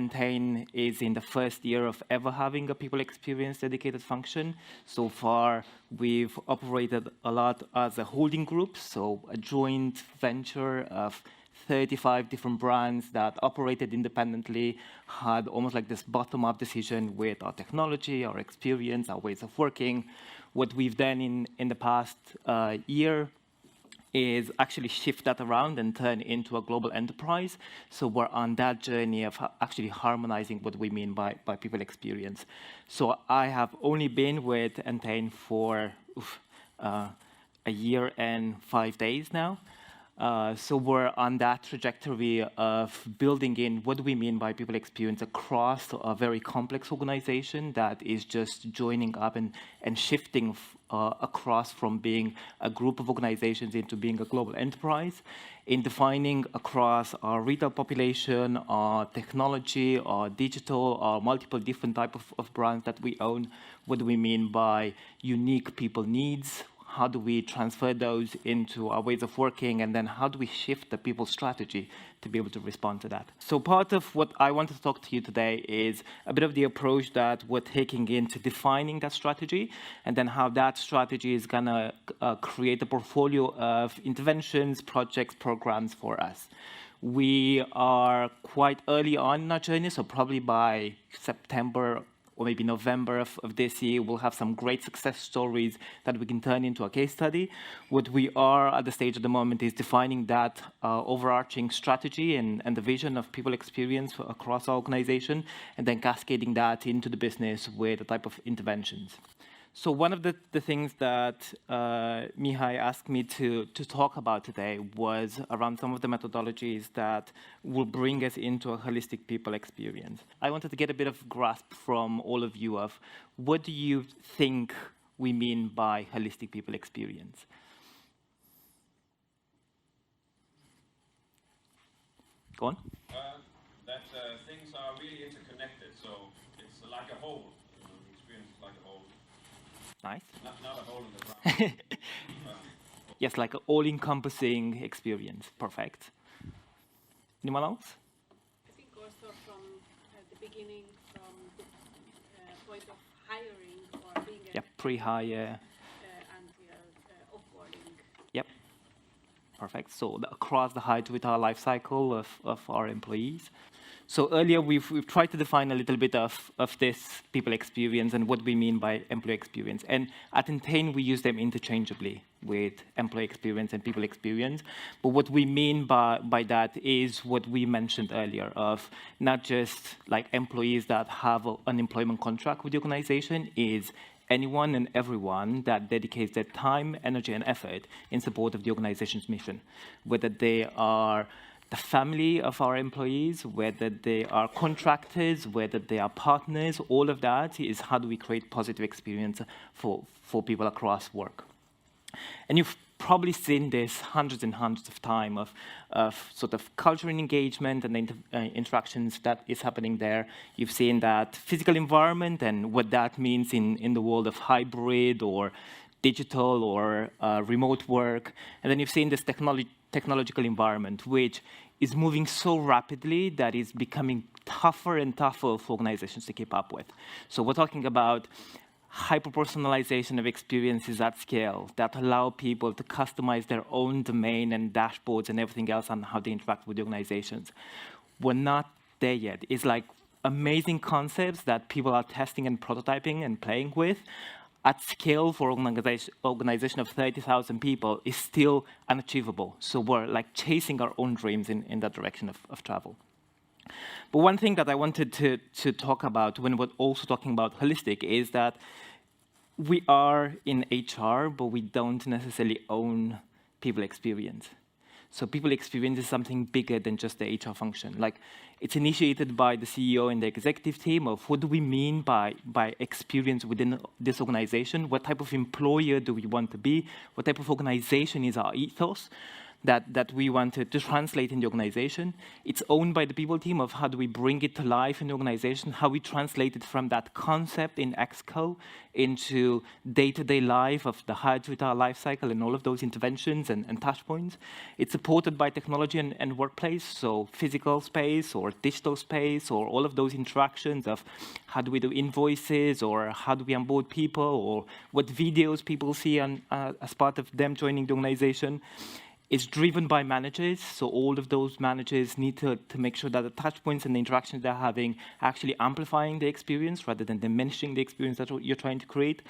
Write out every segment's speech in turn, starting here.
Entain is in the first year of ever having a people experience dedicated function. So far, we've operated a lot as a holding group, so a joint venture of 35 different brands that operated independently, had almost like this bottom-up decision with our technology, our experience, our ways of working. What we've done in the past year is actually shift that around and turn into a global enterprise. So we're on that journey of actually harmonizing what we mean by people experience. So I have only been with Entain for a year and 5 days now. So we're on that trajectory of building in what do we mean by people experience across a very complex organization that is just joining up and shifting across from being a group of organizations into being a global enterprise, in defining across our retail population, our technology, our digital, our multiple different type of brands that we own. What do we mean by unique people needs? How do we transfer those into our ways of working? And then how do we shift the people strategy to be able to respond to that? So part of what I wanted to talk to you today is a bit of the approach that we're taking into defining that strategy, and then how that strategy is going to create a portfolio of interventions, projects, programs for us. We are quite early on in our journey, so probably by September or maybe November of this year, we'll have some great success stories that we can turn into a case study. What we are at the stage at the moment is defining that overarching strategy and the vision of people experience across our organization, and then cascading that into the business with the type of interventions. So one of the things that Mihai asked me to talk about today was around some of the methodologies that will bring us into a holistic people experience. I wanted to get a bit of grasp from all of you of what do you think we mean by holistic people experience? Go on. That things are really interconnected, so it's like a whole. The experience is like a whole. Nice. Not a hole in the ground. Yes, like an all-encompassing experience. Perfect. Anyone else? I think also from the beginning, from the point of hiring or being pre-hire. until offboarding. Yep. Perfect. So across the hire to retire life cycle of our employees. So earlier, we've tried to define a little bit of this people experience and what we mean by employee experience. And at Entain, we use them interchangeably with employee experience and people experience. But what we mean by that is what we mentioned earlier of not just like employees that have an employment contract with the organization, is anyone and everyone that dedicates their time, energy, and effort in support of the organization's mission, whether they are the family of our employees, whether they are contractors, whether they are partners, all of that is how do we create positive experience for people across work. And you've probably seen this hundreds and hundreds of times of sort of culture and engagement and the interactions that is happening there. You've seen that physical environment and what that means in the world of hybrid or digital or remote work. And then you've seen this technological environment, which is moving so rapidly that it's becoming tougher and tougher for organizations to keep up with. So we're talking about hyper-personalization of experiences at scale that allow people to customize their own domain and dashboards and everything else on how they interact with the organizations. We're not there yet. It's like amazing concepts that people are testing and prototyping and playing with. At scale for organization of 30,000 people is still unachievable. So we're like chasing our own dreams in that direction of travel. But one thing that I wanted to talk about when we're also talking about holistic is that we are in HR, but we don't necessarily own people experience. So people experience is something bigger than just the HR function. Like it's initiated by the CEO and the executive team of what do we mean by experience within this organization? What type of employer do we want to be? What type of organization is our ethos? that we wanted to translate in the organization. It's owned by the people team of how do we bring it to life in the organization, how we translate it from that concept in Exco into day-to-day life of the hire to retire life cycle and all of those interventions and touch points. It's supported by technology and workplace, so physical space or digital space or all of those interactions of how do we do invoices or how do we onboard people or what videos people see as part of them joining the organization. It's driven by managers, so all of those managers need to make sure that the touch points and the interactions they're having are actually amplifying the experience rather than diminishing the experience that you're trying to create,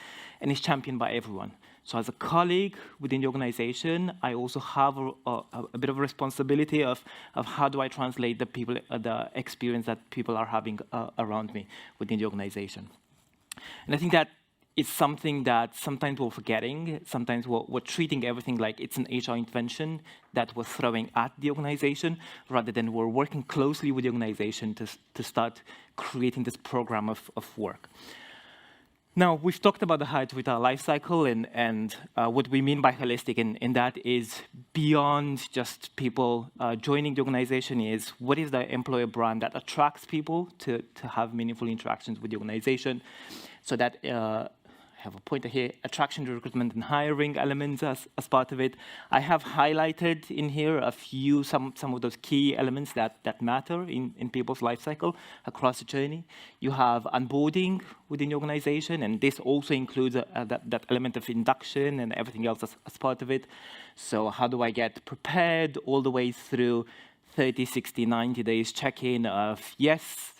and it's championed by everyone. So as a colleague within the organization, I also have a bit of a responsibility of how do I translate the experience that people are having around me within the organization. And I think that it's something that sometimes we're forgetting. Sometimes we're treating everything like it's an HR intervention that we're throwing at the organization, rather than we're working closely with the organization to start creating this program of work. Now, we've talked about the hire to retire life cycle and what we mean by holistic, and that is beyond just people joining the organization is what is the employer brand that attracts people to have meaningful interactions with the organization. So that I have a pointer here, attraction, recruitment, and hiring elements as part of it. I have highlighted in here some of those key elements that matter in people's life cycle across the journey. You have onboarding within the organization, and this also includes that element of induction and everything else as part of it. So how do I get prepared all the way through 30, 60, 90 days check-in of, yes,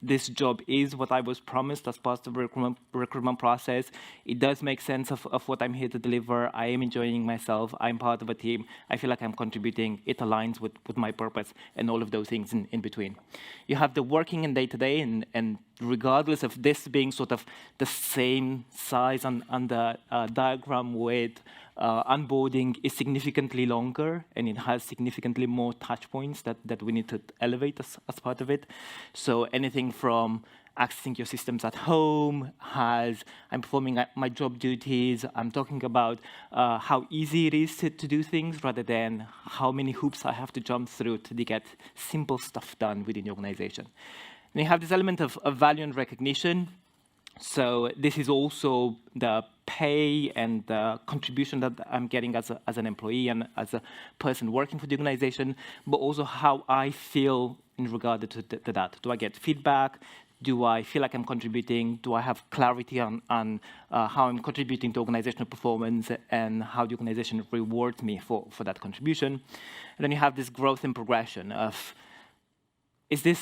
this job is what I was promised as part of the recruitment process. It does make sense of what I'm here to deliver. I am enjoying myself. I'm part of a team. I feel like I'm contributing. It aligns with my purpose and all of those things in between. You have the working and day-to-day, and regardless of this being sort of the same size on the diagram with onboarding is significantly longer, and it has significantly more touch points that we need to elevate as part of it. So anything from accessing your systems at home, I'm performing my job duties, I'm talking about how easy it is to do things rather than how many hoops I have to jump through to get simple stuff done within the organization. And you have this element of value and recognition. So this is also the pay and the contribution that I'm getting as an employee and as a person working for the organization, but also how I feel in regard to that. Do I get feedback? Do I feel like I'm contributing? Do I have clarity on how I'm contributing to organizational performance and how the organization rewards me for that contribution? And then you have this growth and progression of, is this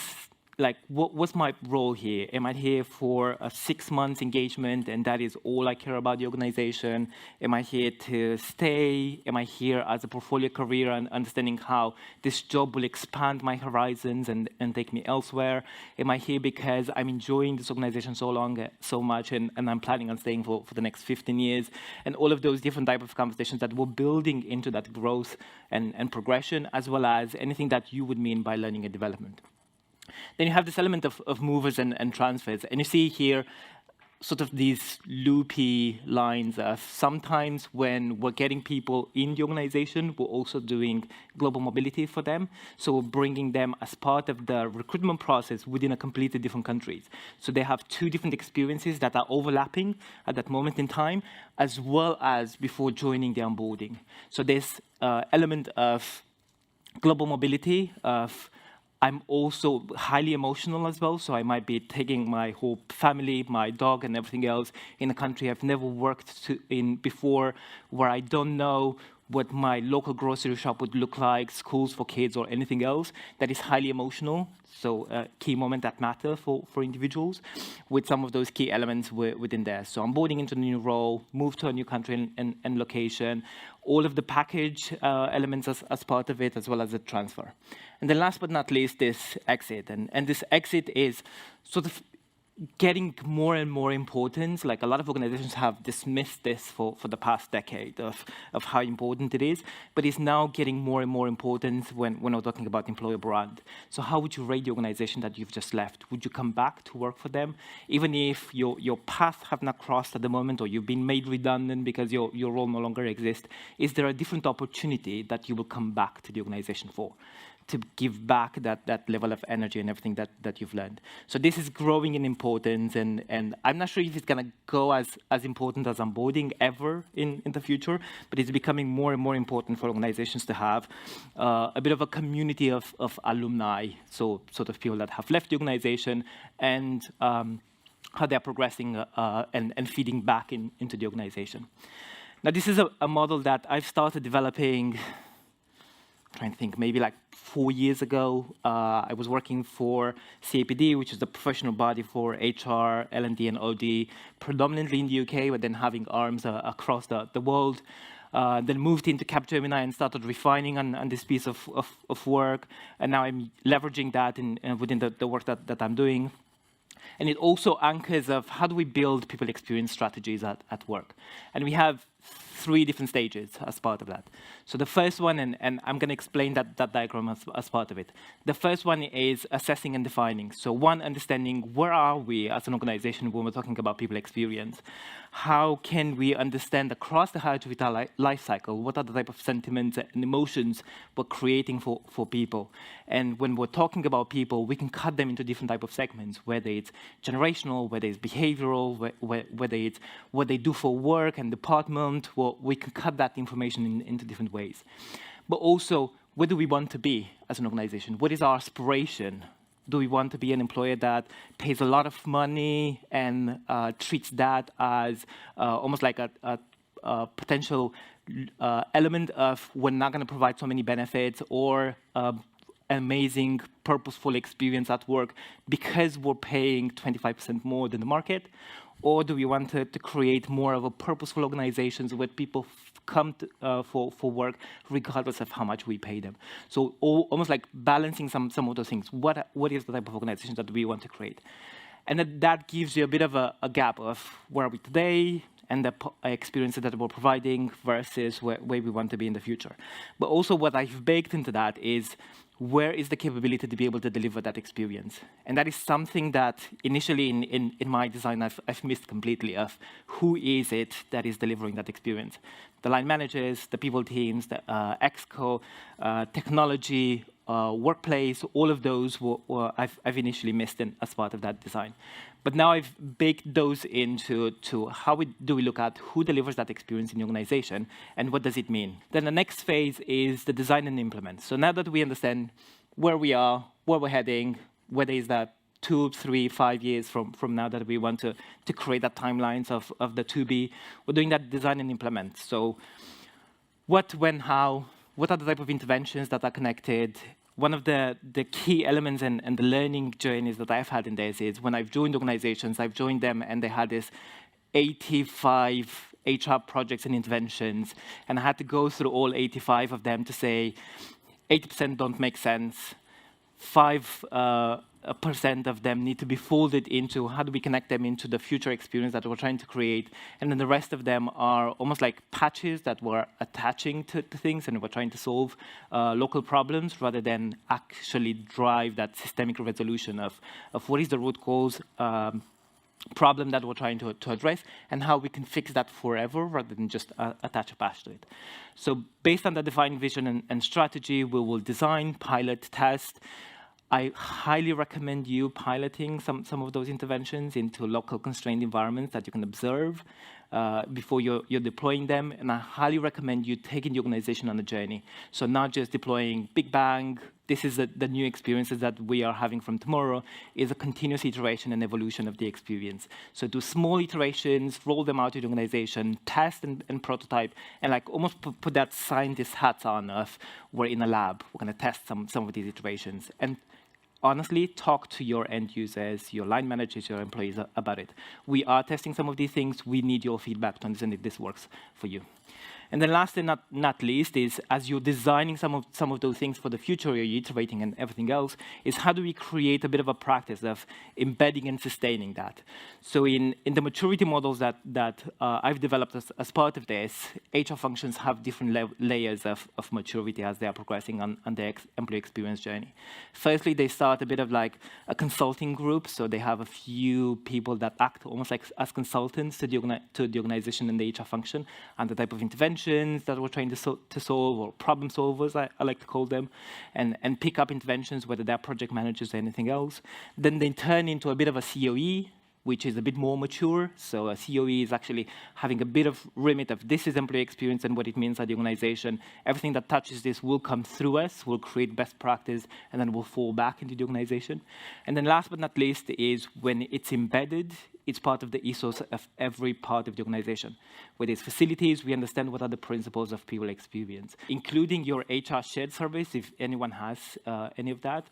like, what's my role here? Am I here for a 6 months engagement and that is all I care about the organization? Am I here to stay? Am I here as a portfolio career and understanding how this job will expand my horizons and take me elsewhere? Am I here because I'm enjoying this organization so much and I'm planning on staying for the next 15 years? And all of those different type of conversations that we're building into that growth and progression, as well as anything that you would mean by learning and development. Then you have this element of movers and transfers. And you see here sort of these loopy lines of sometimes when we're getting people in the organization, we're also doing global mobility for them. So we're bringing them as part of the recruitment process within a completely different countries. So they have 2 different experiences that are overlapping at that moment in time, as well as before joining the onboarding. So this element of global mobility, of I'm also highly emotional as well, so I might be taking my whole family, my dog and everything else in a country I've never worked in before, where I don't know what my local grocery shop would look like, schools for kids or anything else. That is highly emotional, so a key moment that matter for individuals with some of those key elements within there. So onboarding into a new role, move to a new country and location, all of the package elements as part of it, as well as the transfer. And then last but not least, this exit. And this exit is sort of getting more and more important. Like a lot of organizations have dismissed this for the past decade of how important it is, but it's now getting more and more important when we're talking about employer brand. So how would you rate the organization that you've just left? Would you come back to work for them? Even if your paths have not crossed at the moment, or you've been made redundant because your role no longer exists, is there a different opportunity that you will come back to the organization for? To give back that level of energy and everything that you've learned. So this is growing in importance, and I'm not sure if it's going to go as important as onboarding ever in the future, but it's becoming more and more important for organizations to have a bit of a community of alumni, so sort of people that have left the organization, and how they're progressing and feeding back into the organization. Now, this is a model that I've started developing, trying to think, maybe like 4 years ago. I was working for CAPD, which is the professional body for HR, L&D, and OD, predominantly in the UK, but then having arms across the world. Then moved into Capgemini and started refining on this piece of work. And now I'm leveraging that within the work that I'm doing. And it also anchors of how do we build people experience strategies at work. And we have 3 different stages as part of that. So the first one, and I'm going to explain that diagram as part of it. The first one is assessing and defining. So one, understanding where are we as an organization when we're talking about people experience. How can we understand across the hierarchy life cycle what are the type of sentiments and emotions we're creating for people. And when we're talking about people, we can cut them into different type of segments, whether it's generational, whether it's behavioral, whether it's what they do for work and department. Well, we can cut that information into different ways. But also, where do we want to be as an organization? What is our aspiration? Do we want to be an employer that pays a lot of money and treats that as almost like a potential element of we're not going to provide so many benefits, or an amazing, purposeful experience at work because we're paying 25% more than the market? Or do we want to create more of a purposeful organizations where people come for work regardless of how much we pay them? So almost like balancing some of those things. What is the type of organization that we want to create? And that gives you a bit of a gap of where are we today and the experiences that we're providing versus where we want to be in the future. But also what I've baked into that is where is the capability to be able to deliver that experience? And that is something that initially in my design I've missed completely of who is it that is delivering that experience? The line managers, the people teams, the exco, technology, workplace, all of those I've initially missed as part of that design. But now I've baked those into how do we look at who delivers that experience in the organization and what does it mean. Then the next phase is the design and implement. So now that we understand where we are, where we're heading, whether it's that 2, 3, 5 years from now that we want to create that timelines of the to be, we're doing that design and implement. So what, when, how, what are the type of interventions that are connected? One of the key elements and the learning journeys that I've had in this is when I've joined organizations, I've joined them and they had this 85 HR projects and interventions, and I had to go through all 85 of them to say 80% don't make sense, 5% of them need to be folded into how do we connect them into the future experience that we're trying to create, and then the rest of them are almost like patches that we're attaching to things and we're trying to solve local problems rather than actually drive that systemic resolution of what is the root cause problem that we're trying to address and how we can fix that forever rather than just attach a patch to it. So based on the defined vision and strategy, we will design, pilot, test. I highly recommend you piloting some of those interventions into local constrained environments that you can observe before you're deploying them. And I highly recommend you taking the organization on a journey. So not just deploying big bang, this is the new experiences that we are having from tomorrow, is a continuous iteration and evolution of the experience. So do small iterations, roll them out to the organization, test and prototype, and like almost put that scientist hat on of we're in a lab, we're going to test some of these iterations. And honestly, talk to your end users, your line managers, your employees about it. We are testing some of these things. We need your feedback to understand if this works for you. And then last and not least is, as you're designing some of those things for the future, you're iterating and everything else, is how do we create a bit of a practice of embedding and sustaining that? So in the maturity models that I've developed as part of this, HR functions have different layers of maturity as they are progressing on their employee experience journey. Firstly, they start a bit of like a consulting group, so they have a few people that act almost like as consultants to the organization and the HR function, and the type of interventions that we're trying to solve, or problem solvers, I like to call them, and pick up interventions, whether they're project managers or anything else. Then they turn into a bit of a COE, which is a bit more mature. So a COE is actually having a bit of remit of this is employee experience and what it means at the organization. Everything that touches this will come through us, will create best practice, and then will fall back into the organization. And then last but not least is when it's embedded, it's part of the ethos of every part of the organization. With its facilities, we understand what are the principles of people experience, including your HR shared service, if anyone has any of that.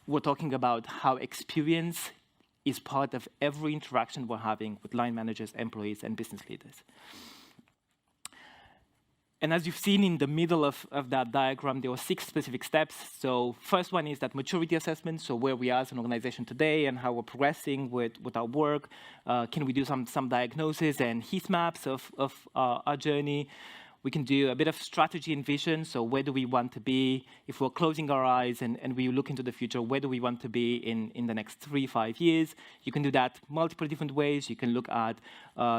We're talking about how experience is part of every interaction we're having with line managers, employees, and business leaders. And as you've seen in the middle of that diagram, there were 6 specific steps. So first one is that maturity assessment, so where we are as an organization today and how we're progressing with our work. Can we do some diagnosis and heat maps of our journey? We can do a bit of strategy and vision, so where do we want to be? If we're closing our eyes and we look into the future, where do we want to be in the next 3-5 years? You can do that multiple different ways. You can look at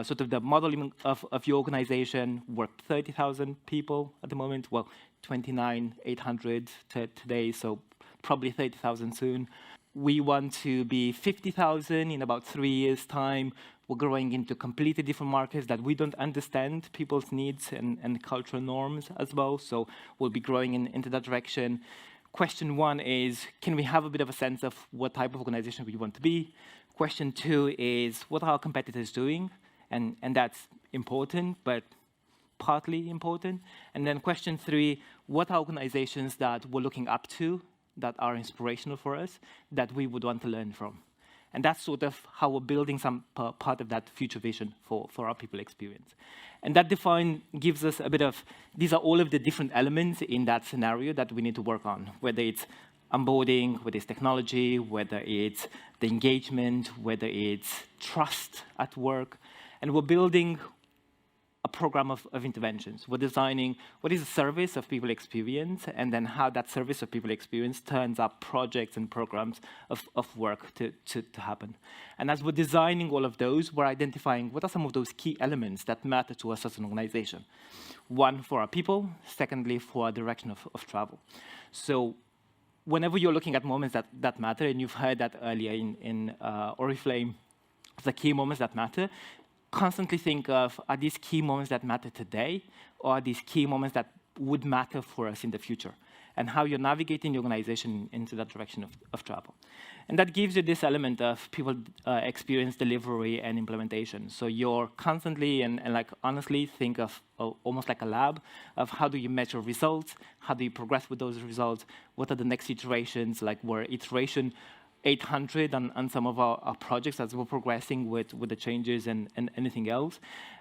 sort of the modeling of your organization. We're 30,000 people at the moment, well, 29,800 today, so probably 30,000 soon. We want to be 50,000 in about 3 years' time. We're growing into completely different markets that we don't understand people's needs and cultural norms as well. So we'll be growing into that direction. Question 1 is, can we have a bit of a sense of what type of organization we want to be? Question 2 is, what are our competitors doing? And that's important, but partly important. And then question 3, what are organizations that we're looking up to, that are inspirational for us, that we would want to learn from? And that's sort of how we're building some part of that future vision for our people experience. And that gives us a bit of, these are all of the different elements in that scenario that we need to work on, whether it's onboarding, whether it's technology, whether it's the engagement, whether it's trust at work. And we're building a program of interventions. We're designing what is the service of people experience, and then how that service of people experience turns up projects and programs of work to happen. And as we're designing all of those, we're identifying what are some of those key elements that matter to us as an organization. 1, for our people. Secondly, for our direction of travel. So whenever you're looking at moments that matter, and you've heard that earlier in Oriflame, the key moments that matter, constantly think of, are these key moments that matter today, or are these key moments that would matter for us in the future? And how you're navigating the organization into that direction of travel. And that gives you this element of people experience, delivery, and implementation. So you're constantly and like honestly think of almost like a lab of how do you measure results, how do you progress with those results, what are the next iterations, like we're iteration 800 on some of our projects as we're progressing with the changes and anything else.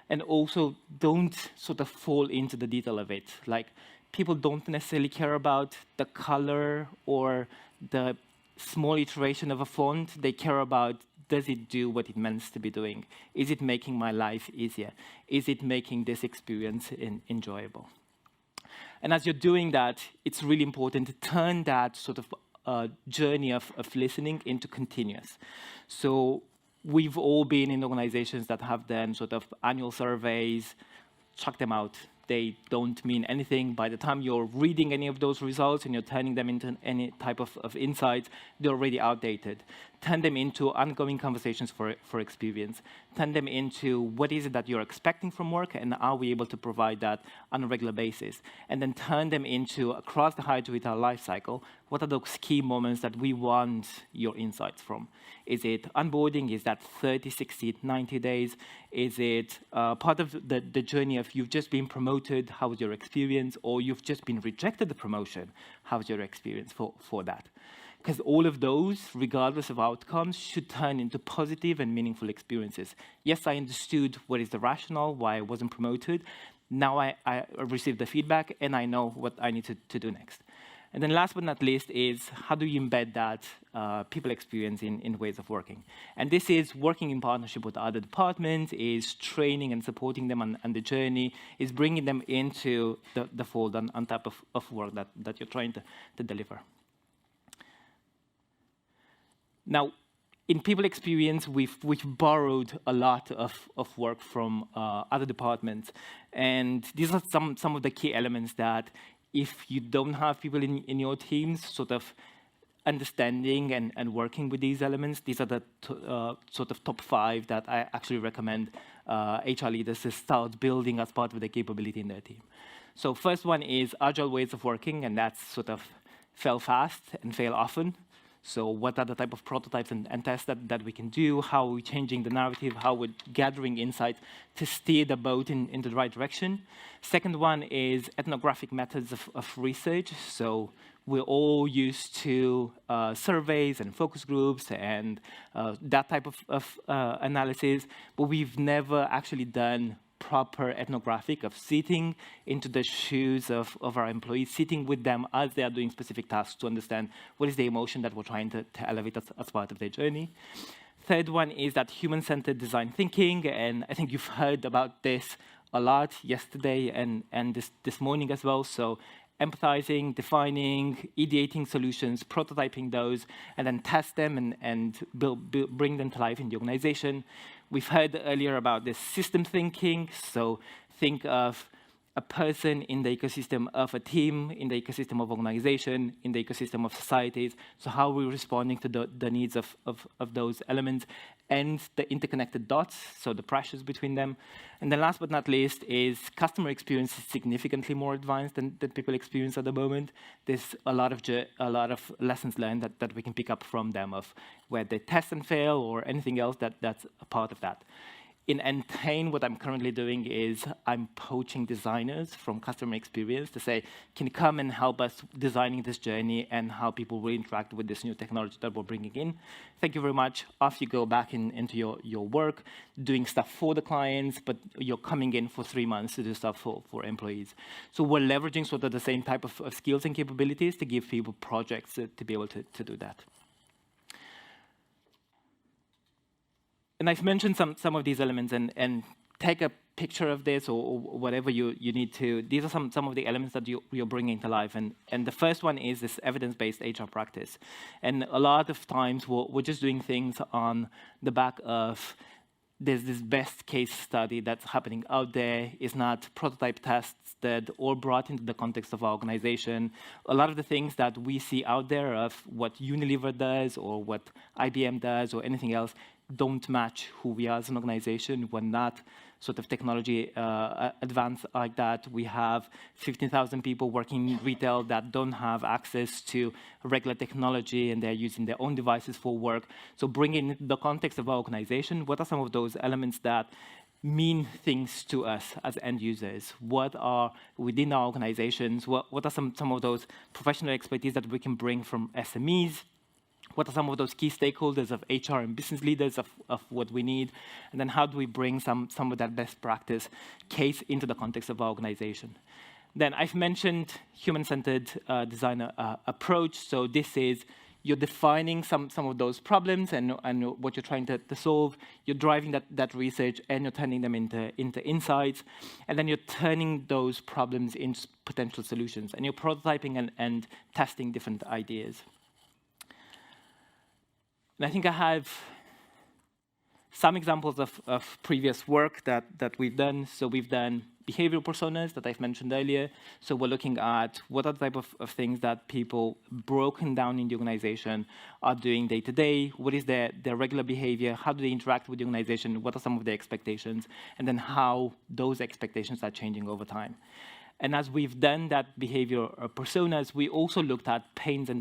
And also don't sort of fall into the detail of it. Like people don't necessarily care about the color or the small iteration of a font. They care about, does it do what it meant to be doing? Is it making my life easier? Is it making this experience enjoyable? And as you're doing that, it's really important to turn that sort of journey of listening into continuous. So we've all been in organizations that have done sort of annual surveys, chuck them out. They don't mean anything. By the time you're reading any of those results and you're turning them into any type of insights, they're already outdated. Turn them into ongoing conversations for experience. Turn them into what is it that you're expecting from work, and are we able to provide that on a regular basis? And then turn them into, across the hire to retire life cycle, what are those key moments that we want your insights from? Is it onboarding? Is that 30, 60, 90 days? Is it part of the journey of you've just been promoted, how's your experience? Or you've just been rejected the promotion, how's your experience for that? Because all of those, regardless of outcomes, should turn into positive and meaningful experiences. Yes, I understood what is the rationale, why I wasn't promoted. Now I received the feedback, and I know what I need to do next. And then last but not least is how do you embed that people experience in ways of working? And this is working in partnership with other departments, is training and supporting them on the journey, is bringing them into the fold on type of work that you're trying to deliver. Now, in people experience, we've borrowed a lot of work from other departments. And these are some of the key elements that if you don't have people in your teams sort of understanding and working with these elements, these are the sort of top 5 that I actually recommend HR leaders to start building as part of the capability in their team. So first one is agile ways of working, and that's sort of fail fast and fail often. So what are the type of prototypes and tests that we can do? How are we changing the narrative? How we're gathering insights to steer the boat in the right direction? Second one is ethnographic methods of research. So we're all used to surveys and focus groups and that type of analysis, but we've never actually done proper ethnographic of sitting into the shoes of our employees, sitting with them as they are doing specific tasks to understand what is the emotion that we're trying to elevate as part of their journey. Third one is that human-centered design thinking, and I think you've heard about this a lot yesterday and this morning as well. So empathizing, defining, ideating solutions, prototyping those, and then test them and bring them to life in the organization. We've heard earlier about this system thinking. So think of a person in the ecosystem of a team, in the ecosystem of organization, in the ecosystem of societies. So how are we responding to the needs of those elements and the interconnected dots, so the pressures between them. And then last but not least is customer experience is significantly more advanced than people experience at the moment. There's a lot of lessons learned that we can pick up from them of where they test and fail or anything else that's a part of that. In Entain, what I'm currently doing is I'm poaching designers from customer experience to say, can you come and help us designing this journey and how people will interact with this new technology that we're bringing in? Thank you very much. Off you go back into your work, doing stuff for the clients, but you're coming in for 3 months to do stuff for employees. So we're leveraging sort of the same type of skills and capabilities to give people projects to be able to do that. And I've mentioned some of these elements, and take a picture of this or whatever you need to. These are some of the elements that you're bringing to life. And the first one is this evidence-based HR practice. And a lot of times we're just doing things on the back of there's this best case study that's happening out there. It's not prototype tested or brought into the context of our organization. A lot of the things that we see out there of what Unilever does or what IBM does or anything else don't match who we are as an organization. We're not sort of technology advanced like that. We have 15,000 people working in retail that don't have access to regular technology, and they're using their own devices for work. So bringing the context of our organization, what are some of those elements that mean things to us as end users? What are within our organizations? What are some of those professional expertise that we can bring from SMEs? What are some of those key stakeholders of HR and business leaders of what we need? And then how do we bring some of that best practice case into the context of our organization? Then I've mentioned human-centered design approach. So this is you're defining some of those problems and what you're trying to solve. You're driving that research and you're turning them into insights. And then you're turning those problems into potential solutions. And you're prototyping and testing different ideas. And I think I have some examples of previous work that we've done. So we've done behavioral personas that I've mentioned earlier. So we're looking at what are the type of things that people broken down in the organization are doing day to day. What is their regular behavior? How do they interact with the organization? What are some of their expectations? And then how those expectations are changing over time. And as we've done that behavior personas, we also looked at pains and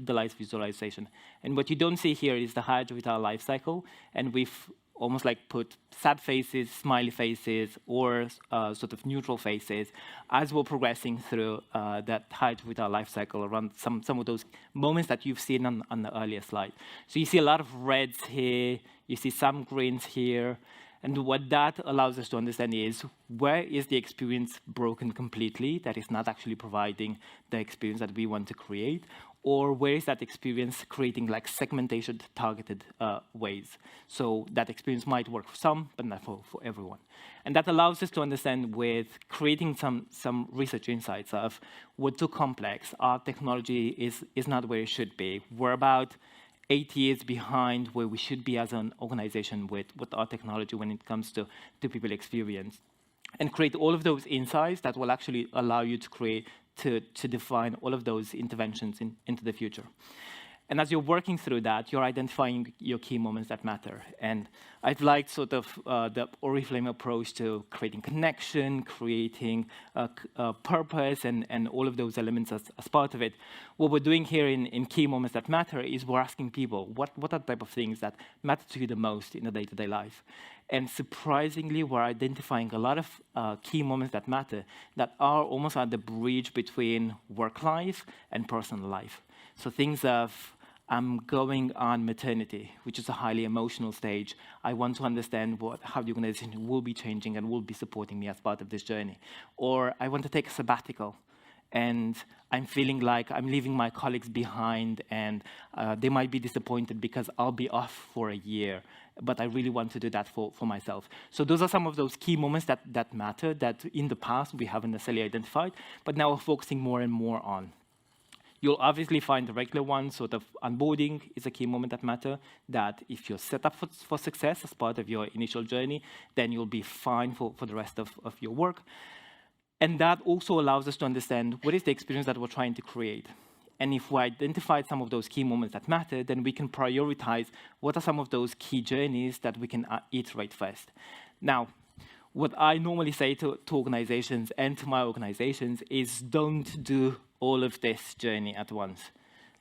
delights visualization. And what you don't see here is the hierarchy with our life cycle. And we've almost like put sad faces, smiley faces, or sort of neutral faces as we're progressing through that hierarchy with our life cycle around some of those moments that you've seen on the earlier slide. So you see a lot of reds here. You see some greens here. And what that allows us to understand is, where is the experience broken completely, that is not actually providing the experience that we want to create, or where is that experience creating like segmentation targeted ways. So that experience might work for some, but not for everyone. And that allows us to understand, with creating some research insights of what's too complex, our technology is not where it should be. We're about 8 years behind where we should be as an organization with our technology when it comes to people experience. And create all of those insights that will actually allow you to define all of those interventions into the future. And as you're working through that, you're identifying your key moments that matter. And I've liked sort of the Oriflame approach to creating connection, creating purpose, and all of those elements as part of it. What we're doing here in Key Moments That Matter is we're asking people, what are the type of things that matter to you the most in a day-to-day life? And surprisingly, we're identifying a lot of key moments that matter that are almost at the bridge between work life and personal life. So things of, I'm going on maternity, which is a highly emotional stage. I want to understand how the organization will be changing and will be supporting me as part of this journey. Or I want to take a sabbatical, and I'm feeling like I'm leaving my colleagues behind, and they might be disappointed because I'll be off for a year, but I really want to do that for myself. So those are some of those key moments that matter, that in the past we haven't necessarily identified, but now we're focusing more and more on. You'll obviously find the regular ones, sort of onboarding is a key moment that matter, that if you're set up for success as part of your initial journey, then you'll be fine for the rest of your work. And that also allows us to understand what is the experience that we're trying to create. And if we identified some of those key moments that matter, then we can prioritize what are some of those key journeys that we can iterate first. Now, what I normally say to organizations and to my organizations is, don't do all of this journey at once.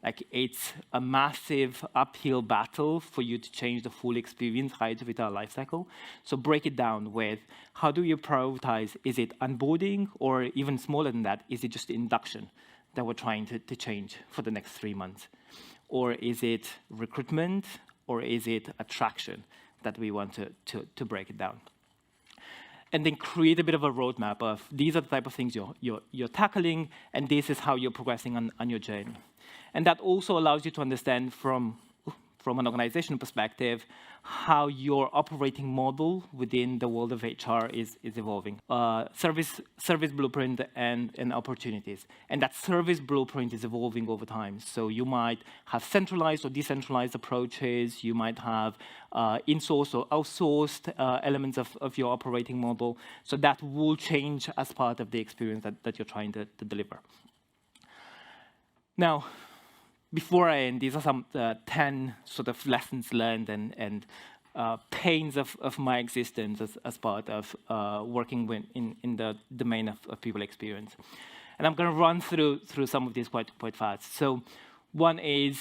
Like, it's a massive uphill battle for you to change the full experience right with our lifecycle. So break it down with, how do you prioritize? Is it onboarding, or even smaller than that, is it just induction that we're trying to change for the next 3 months? Or is it recruitment, or is it attraction that we want to break it down? And then create a bit of a roadmap of, these are the type of things you're tackling, and this is how you're progressing on your journey. And that also allows you to understand from an organizational perspective how your operating model within the world of HR is evolving. Service blueprint and opportunities. And that service blueprint is evolving over time. So you might have centralized or decentralized approaches. You might have in-sourced or outsourced elements of your operating model. So that will change as part of the experience that you're trying to deliver. Now, before I end, these are some 10 sort of lessons learned and pains of my existence as part of working in the domain of people experience. And I'm going to run through some of these quite fast. So one is,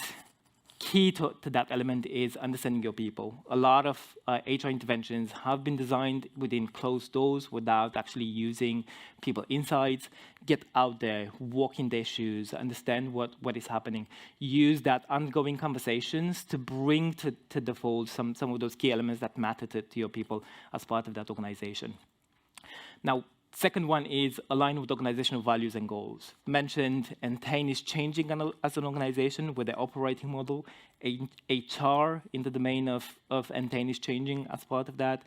key to that element is understanding your people. A lot of HR interventions have been designed within closed doors without actually using people insights. Get out there, walk in their shoes, understand what is happening. Use that ongoing conversations to bring to the fold some of those key elements that matter to your people as part of that organization. Now, second one is align with organizational values and goals. Mentioned, Entain is changing as an organization with their operating model. HR in the domain of Entain is changing as part of that.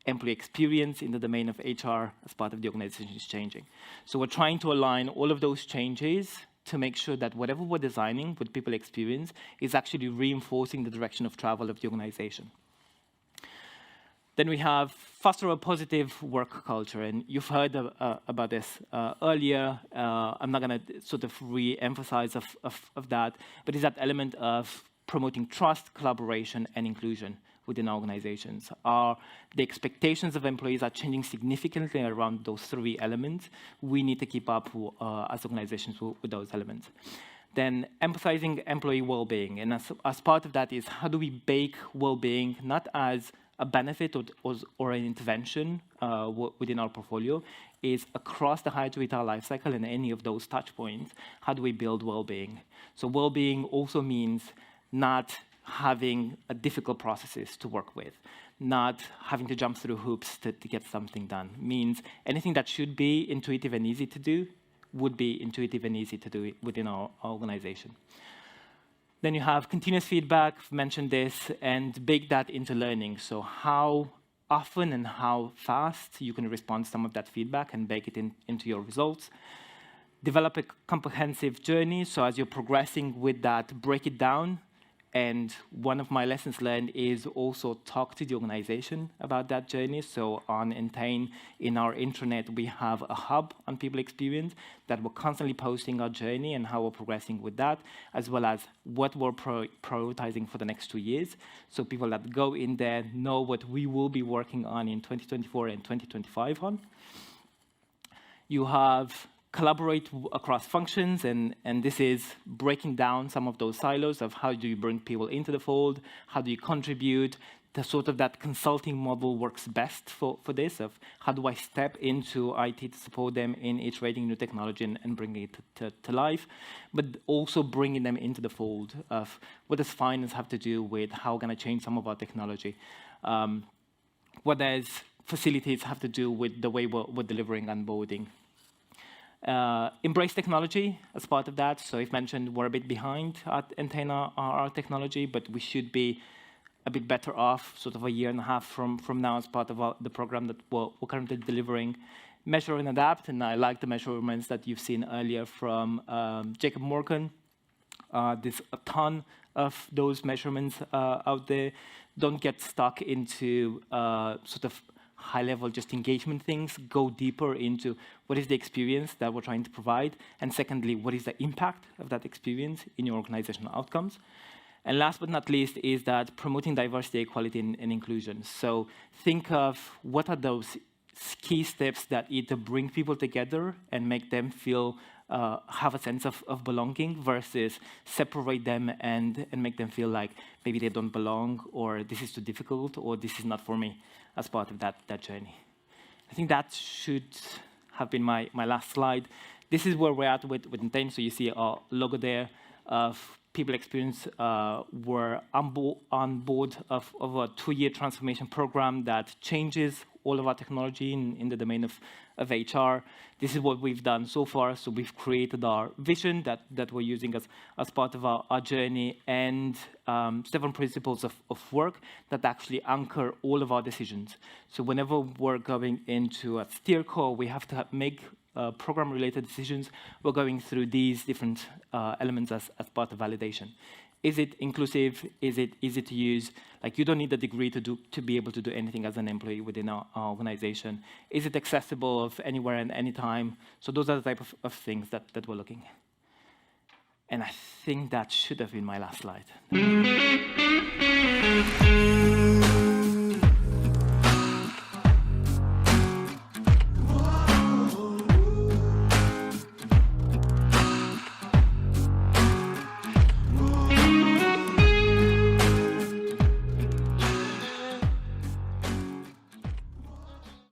Employee experience in the domain of HR as part of the organization is changing. So we're trying to align all of those changes to make sure that whatever we're designing with people experience is actually reinforcing the direction of travel of the organization. Then we have foster a positive work culture, and you've heard about this earlier. I'm not going to sort of re-emphasize of that, but it's that element of promoting trust, collaboration, and inclusion within organizations. The expectations of employees are changing significantly around those 3 elements. We need to keep up as organizations with those elements. Then emphasizing employee well-being, and as part of that is, how do we bake well-being not as a benefit or an intervention within our portfolio, is across the hire-to-retire lifecycle and any of those touch points, how do we build well-being? So well-being also means not having difficult processes to work with, not having to jump through hoops to get something done. Means anything that should be intuitive and easy to do would be intuitive and easy to do within our organization. Then you have continuous feedback, I've mentioned this, and bake that into learning. So how often and how fast you can respond to some of that feedback and bake it into your results. Develop a comprehensive journey, so as you're progressing with that, break it down. And one of my lessons learned is also talk to the organization about that journey. So on Entain, in our intranet, we have a hub on people experience that we're constantly posting our journey and how we're progressing with that, as well as what we're prioritizing for the next 2 years. So people that go in there know what we will be working on in 2024 and 2025 on. You have collaborate across functions, and this is breaking down some of those silos of how do you bring people into the fold, how do you contribute. The sort of that consulting model works best for this, of how do I step into IT to support them in iterating new technology and bringing it to life, but also bringing them into the fold of what does finance have to do with how can I change some of our technology. What does facilities have to do with the way we're delivering onboarding. Embrace technology as part of that. So I've mentioned we're a bit behind at Entain our technology, but we should be a bit better off sort of a year and a half from now as part of the program that we're currently delivering. Measure and adapt, and I like the measurements that you've seen earlier from Jacob Morgan. There's a ton of those measurements out there. Don't get stuck into sort of high-level just engagement things. Go deeper into what is the experience that we're trying to provide, and secondly, what is the impact of that experience in your organizational outcomes. And last but not least is that promoting diversity, equality, and inclusion. So think of what are those key steps that either bring people together and make them feel have a sense of belonging versus separate them and make them feel like maybe they don't belong, or this is too difficult, or this is not for me as part of that journey. I think that should have been my last slide. This is where we're at with Entain. So you see our logo there of people experience. We're on board of a 2-year transformation program that changes all of our technology in the domain of HR. This is what we've done so far. So we've created our vision that we're using as part of our journey, and 7 principles of work that actually anchor all of our decisions. So whenever we're going into a steer call, we have to make program-related decisions. We're going through these different elements as part of validation. Is it inclusive? Is it easy to use? Like, you don't need a degree to be able to do anything as an employee within our organization. Is it accessible of anywhere and anytime? So those are the type of things that we're looking at. And I think that should have been my last slide.